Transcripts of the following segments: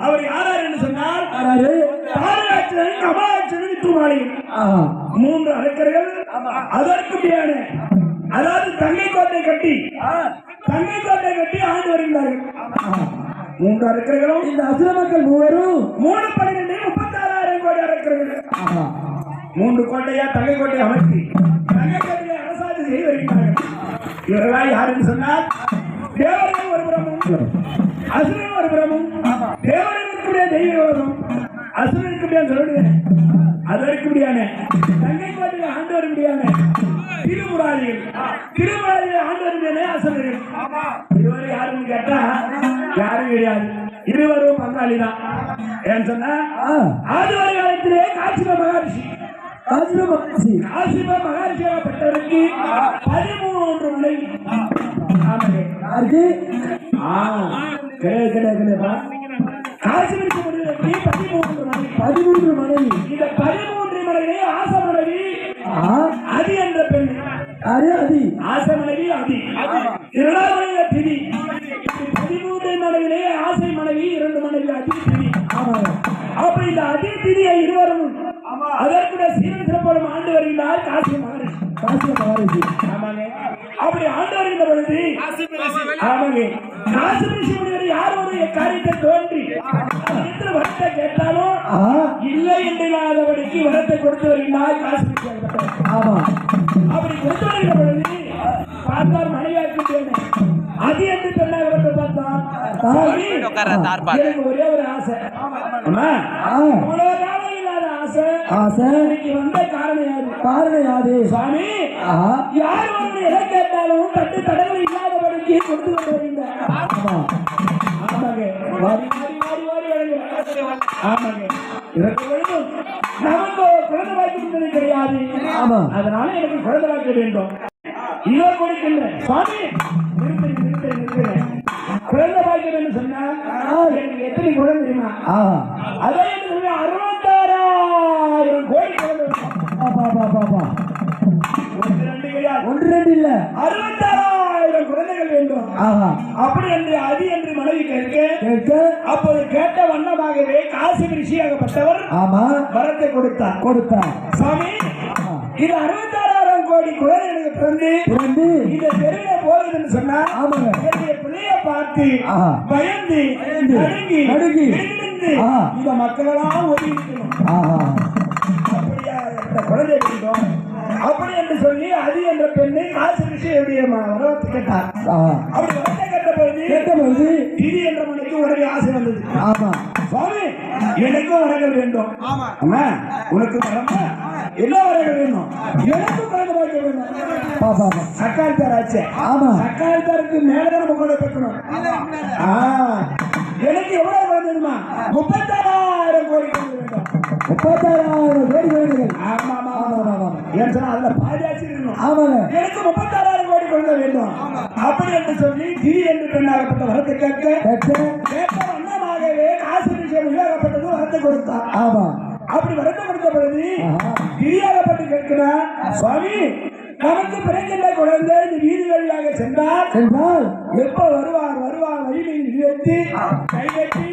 அவர் யாரார் என்று சொன்னால் தாரகாட்சன் கமலாட்சன் வித்துமாலியும் 3 அரக்கர்கள் அதற்கு மேலே அதாவது தங்கை கோட்டை கட்டி ஆண்டு வருகிறார்கள் 3 அரக்கர்களும் இந்த அசுர மக்கள் மூவரும் 3 36,000 கோடி அரக்கர்கள் 3 கோட்டையா தங்கை கோட்டை அமைத்து தங்கை கோட்டையை அரசாட்சி செய்து வருகிறார்கள். இவர்களால் யாருன்னு சொன்னால் தேவர்கள் ஒரு புறமும் அசுரன் ஒரு புறமும் தேவர்களுக்கு தெய்வ விரோதம் அசுரனுக்கு சொல்லுவேன் அதற்கு முடியான தங்கை கோட்டையை ஆண்டு வர முடியாத திருமுறாளிகள் ஆண்டு வர முடியாத அசுரர்கள் இதுவரை யாருன்னு கேட்டா யாரும் கிடையாது. இருவரும் பங்காளி தான். ஏன்னு சொன்னா ஆதிவாரி காலத்திலே காசிப மகர்ஷியாகப்பட்டவருக்கு 13 மனைவி. காசிபிற்கு முடிவதற்கு 13 மனைவி. இந்த 13 மனைவி ஆசை மனைவி அதி என்ற பெண். ஆசை மனைவி அதி 2 திதி. 13 மனைவிலே ஆசை மனைவி 2 மனைவி அதி திதி. அப்ப இந்த அதி திதியை இருவரும் அதற்குடைய சீரன் சிறப்போடும் ஆண்டு வருகிறார் காசி மகரிஷி. ஆமாங்க. அப்படி ஆண்டு வருகின்ற பொழுது ஆமாங்க காசி ரிஷி முனிவர் யார் ஒரு காரியத்தை தோன்றி வரத்தை கேட்டாலும் இல்லை என்றாதபடிக்கு வரத்தை கொடுத்து வருகிறார் காசி ரிஷி. அப்படி கொடுத்து வருகின்ற பொழுது பார்த்தார் மனைவியாக்கிட்டேன் அது என்று பெண்ணாக பார்த்தான். எனக்கு ஒரே ஒரு ஆசை ஆசை வந்த காரணம் யாது சுவாமி யார் வந்து எதை கேட்டாலும் தட்டு தடவை இல்லாதபடிக்கு கொடுத்து கொண்டு வருகின்றார். நமக்கு குழந்தை வாய்ப்பு கிடையாது. அதனால எனக்கு குழந்தை வாய்க்க வேண்டும். இதோ கொடுக்கின்றேன் சுவாமி நிறுத்துறேன். குழந்தை வாய்க்க வேண்டும் சொன்னா எனக்கு எத்தனை குழந்தை தெரியுமா? அதே 66,000 கோடி குழந்தை. 1 இல்ல 66,000 குழந்தைகள் வேண்டும். அப்படி என்று அதி என்று மனைவி கேட்க அப்போது கேட்ட வண்ணமாகவே காசி ரிஷியாகப்பட்டவர் வரத்தை கொடுத்தார். சாமி இது 66,000 கோடி குழந்தைகளுக்கு பிறந்து இந்த தெருவில போகுது என்று சொன்னா என்னுடைய பிள்ளைய பார்த்து பயந்து நடுங்கி இந்த மக்களெல்லாம் ஒதுங்கிக்கணும். அப்படியா குழந்தை வேண்டும் அப்படி என்று சொல்லி அது என்ற பெண்ணை காசி ரிஷியுடைய வரவத்தை கேட்டார். அப்படி வரத்தை கேட்டபோது திதி என்ற மனைக்கு உடனே ஆசை வந்தது. சுவாமி எனக்கும் வரங்கள் வேண்டும். அம்மா உனக்கு வரமா எல்லா வரங்கள் வேணும். எனக்கும் குழந்தை பார்க்க வேண்டும். சக்கால்தார் ஆச்சு. சக்கால்தாருக்கு மேலதான் நம்ம குழந்தை பெற்றணும். எனக்கு எவ்வளவு குழந்தைமா 36,000 கோடி குழந்தை வேண்டும். 36,000 கோடி குழந்தைகள். ஏன் சொன்னா அதுல பாதியாச்சு இருக்கணும். எனக்கு 36,000 கோடி குழந்தை வேண்டும். அப்படி என்று சொல்லி திரி என்று பெண்ணாகப்பட்ட வரத்தை கேட்க வண்ணமாகவே காசி விஷயம் விவாகப்பட்டது வரத்தை கொடுத்தார். அப்படி வரத்தை கொடுத்த பொழுது திரியாகப்பட்டு கேட்கிறார் சுவாமி நமக்கு பிறக்கின்ற குழந்தை இந்த வீதி வழியாக சென்றால் எப்ப வருவார் வழியில் நிறுத்தி கைகட்டி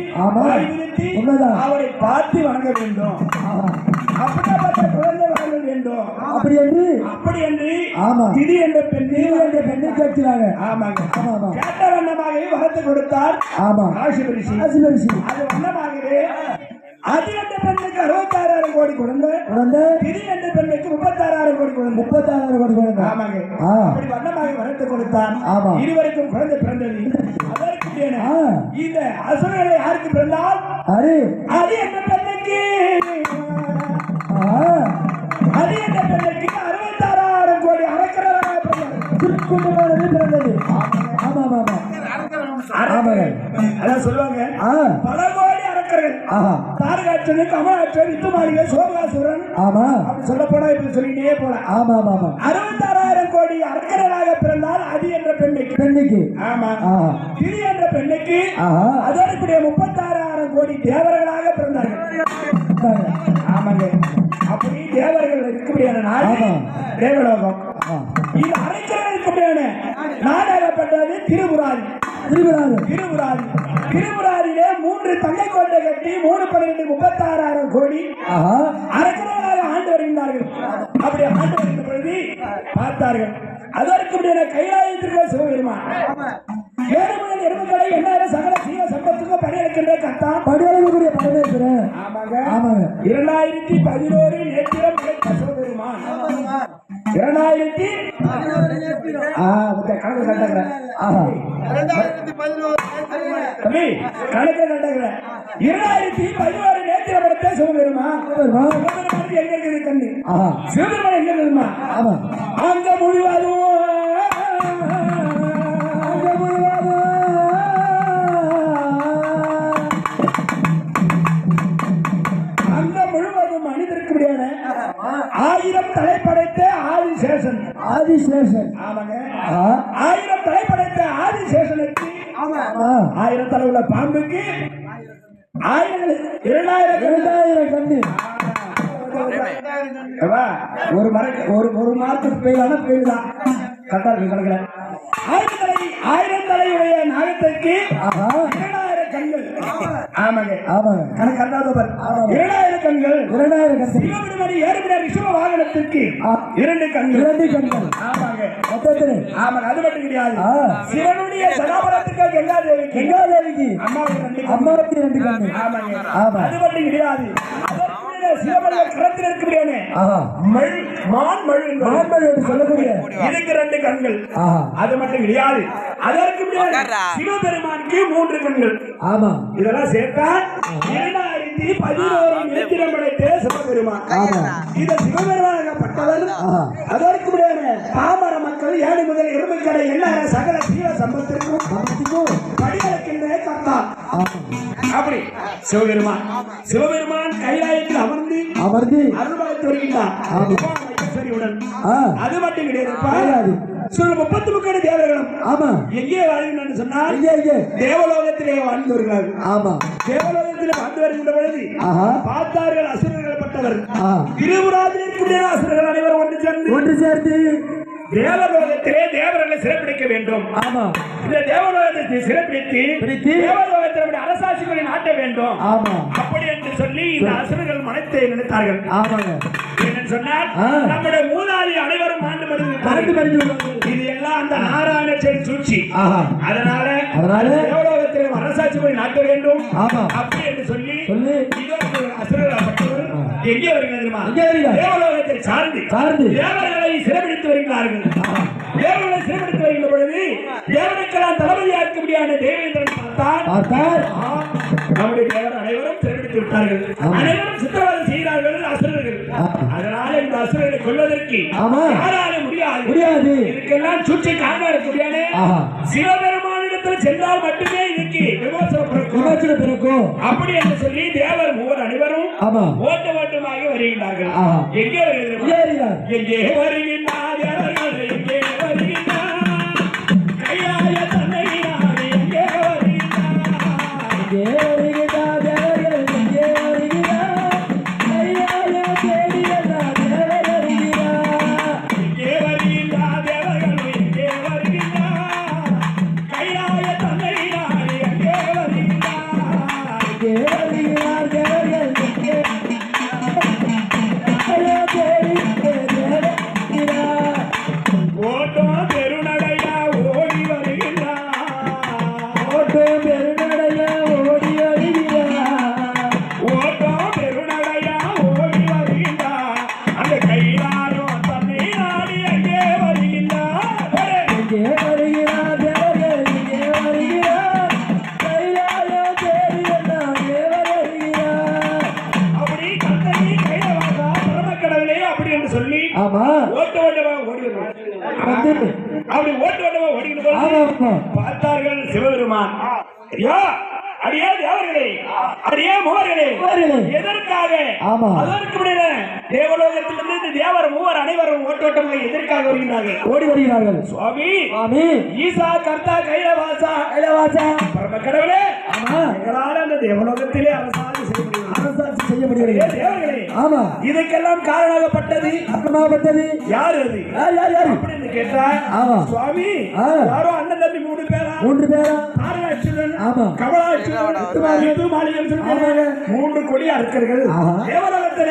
அவரை பார்த்து வணங்க வேண்டும். அப்படிப்பட்ட குழந்தை வழங்க வேண்டும். அப்படி என்று திதி என்ற பெண்ணை கேட்கிறாங்க. கேட்ட வண்ணமாகவே வரத்தை கொடுத்தார் காசி ரிஷி. அது வண்ணமாகவே அது என்ற பெண்ணுக்கு 66,000 கோடி குழந்தை திதி என்ற பெண்ணுக்கு 36,000 கோடி குழந்தை. ஆமாங்க. அப்படி வண்ணமாக வரத்தை கொடுத்தான். இருவருக்கும் குழந்தை பிறந்தது. அதற்கு இந்த அசுரனை யாருக்கு பிறந்தால் அது என்ற பெண்ணுக்கு 66,000 கோடி அரக்கராக பிறந்தது. அதான் சொல்லுவாங்க பல கோடி அரக்கர்கள். தாரகாட்சன் கமலாட்சன் வித்துமாலிகை சோமகாசுரன் அப்படி சொல்ல போனா இப்படி சொல்லிட்டே போல 66,000 கோடி அரக்கராக பிறந்தால் அது என்ற பெண்ணுக்கு திரி என்ற பெண்ணுக்கு அதற்கு 36,000 கோடி தேவர்களாக பிறந்தார்கள். ஆமாங்க. அப்படி தேவர்கள் இருக்கக்கூடிய நாடு தேவலோகம். இது அரக்கர்கள் இருக்கக்கூடிய நாடாகப்பட்டது திருமுறாளி. திருமுறாரிலே 3 தங்கை கோட்டை கட்டி 3/12 36,000 கோடி அரசர்களாக ஆண்டு வருகின்றார்கள். அப்படி ஆண்டு வருகின்ற பொழுது பார்த்தார்கள் அதற்கு கைலாயத்திற்கு சிவபெருமான் 7 முதல் 8 வரை என்ன சகல சீவ சம்பத்துக்கும் பணியளிக்கின்ற கத்தான் பணியளிக்கக்கூடிய பரமேஸ்வரன். ஆமாங்க 2011 நேத்திரம் கிடைத்த சிவபெருமான் 2011 கணக்கு கட்டுகிறேன் கணக்கு கட்டுகிறேன் 2011 நேத்திரம் கிடைத்த சிவபெருமான். எங்க இருக்குது கண்ணு சிவபெருமான் எங்க இருக்குமா அங்க முழுவதும் மனிதருக்கு முடியாது 1000 தலை படைத்த ஆதிசேஷன். ஆமாங்க 1000 தலை படைத்த ஆதிசேஷனுக்கு 1000 தலை உள்ள பாம்புக்கு 2000 கண்ணு. ஒரு மார்க்கு பெய்தான பெய்தான் கரெக்டா இருக்கு கணக்குல. 1000 தலையுடைய நாகத்திற்கு 2000 கண்கள். ஆமாங்க கணக்கு கரெக்டா 2000 கண்கள். சிவபெருமான் ஏறுகிற ரிஷப வாகனத்திற்கு 2 கண்கள். ஆமாங்க அது மட்டும் கிடையாது. சிவனுடைய சதாபரத்துக்கு கங்காதேவிக்கு அம்மாவுக்கு 2 கண்கள். ஆமாங்க அது மட்டும் கிடையாது. சிவபெருமான் கரத்தில் இருக்கக்கூடிய சொல்லக்கூடிய இதுக்கு 2 கண்கள். அது மட்டும் கிடையாது. அதற்கு சிவபெருமானுக்கு 3 கண்கள். ஆமா இதெல்லாம் சேர்த்தா 2011 நேத்திரம் படைத்த சிவபெருமான். இது சிவபெருமானாகப்பட்டவர். அதற்கு பாமர மக்கள் 7 முதல் 20 கடை எல்லா சகல சீவ சம்பத்திற்கும் படியளிக்கின்ற கர்த்தா. அப்படி சிவபெருமான் கைலாயத்தில் அமர்ந்து அருள்பாலித்து வருகின்றார். அது மட்டும் கிடையாது. 33 தேவர்களும் எங்கே வாழ்கின்றனர் சொன்னால் தேவலோகத்திலே வாழ்ந்து வருகிறார்கள். தேவலோகத்திலே வாழ்ந்து வருகின்ற பொழுது பார்த்தார்கள் அசுரர்கள் பட்டவர் திருவுராதிலே அசுரர்கள் அனைவரும் ஒன்று சேர்ந்து தேவலோகத்திலே தேவர்களை சிறப்பிடிக்க வேண்டும். இந்த தேவலோகத்தை சிறப்பிடித்து தேவலோகத்தினுடைய அரசாட்சிகளை நாட்ட வேண்டும். அப்படி என்று சொல்லி இந்த அசுரர்கள் மனத்தை நினைத்தார்கள். என்னன்னு சொன்னால் நம்முடைய மூதாதி அனைவரும் ஆண்டு மருந்து இது எல்லாம் அந்த நாராயண செடி சூழ்ச்சி. அதனால தேவலோகத்திலே அரசாட்சிகளை நாட்ட வேண்டும். அப்படி என்று சொல்லி அசுரர்கள் எங்கே வருகிறது தேவலோகத்தை சார்ந்து தேவர்களை சிறப்பிடித்து வருகிறார்கள். தேவர்களை சிறப்பிடித்து வருகின்ற பொழுது தேவனுக்கெல்லாம் தளபதியாக இருக்க முடியாத தேவேந்திரன் பார்த்தால் நம்முடைய தேவர் அனைவரும் சிறப்பிடித்து விட்டார்கள். அனைவரும் சித்திரவதை செய்கிறார்கள் அசுரர்கள். அதனால இந்த அசுரர்களை கொள்வதற்கு யாரால முடியாது. இதுக்கெல்லாம் சுற்றி காண இருக்கக்கூடிய சிவபெருமானிடத்தில் சென்றால் மட்டுமே இதுக்கு விமோசனம் பிறக்கும். அப்படி என்று சொல்லி தேவர் 3 அனைவரும் ஓட்டமாக வருகின்றார்கள். எங்கே வருகிறார் எங்கே வருகின்றார் எங்கே வருகின்றார் கையாய தன்னை எங்கே வருகின்றார் எங்கே வருகின்றார் எங்கே வருகிறார் கையாய தேடியதார் எங்கே வருகின்றார் தேவர்கள் எங்கே வருகின்றார் கையாய தன்னை எங்கே வருகின்றார் எங்கே வருகிறார் தேவர்கள் எங்கே பார்த்தார்கள் சிவபெருமான். அடியே தேவர்களே அடியே மூவர்களே எதற்காக அதற்கு தேவலோகத்திலிருந்து தேவர் 3 அனைவரும் ஓட்டோட்டமாக எதற்காக வருகிறார்கள் ஓடி வருகிறார்கள். சுவாமி ஈசா கர்த்தா கைலவாசா பரம கடவுளே எங்களால் அந்த தேவலோகத்திலே அரசாட்சி செய்ய முடியவில்லை தேவர்களே. இதுக்கெல்லாம் காரணமாகப்பட்டது யார் அது அப்படின்னு கேட்டா சுவாமி யாரோ அண்ணன் தம்பி 3 பேரா 3 பேரா தாரகாசுரன் ஆமா கமலாசுரன் மாளிகை 3 கொடி அரக்கர்கள் தேவலோகத்தை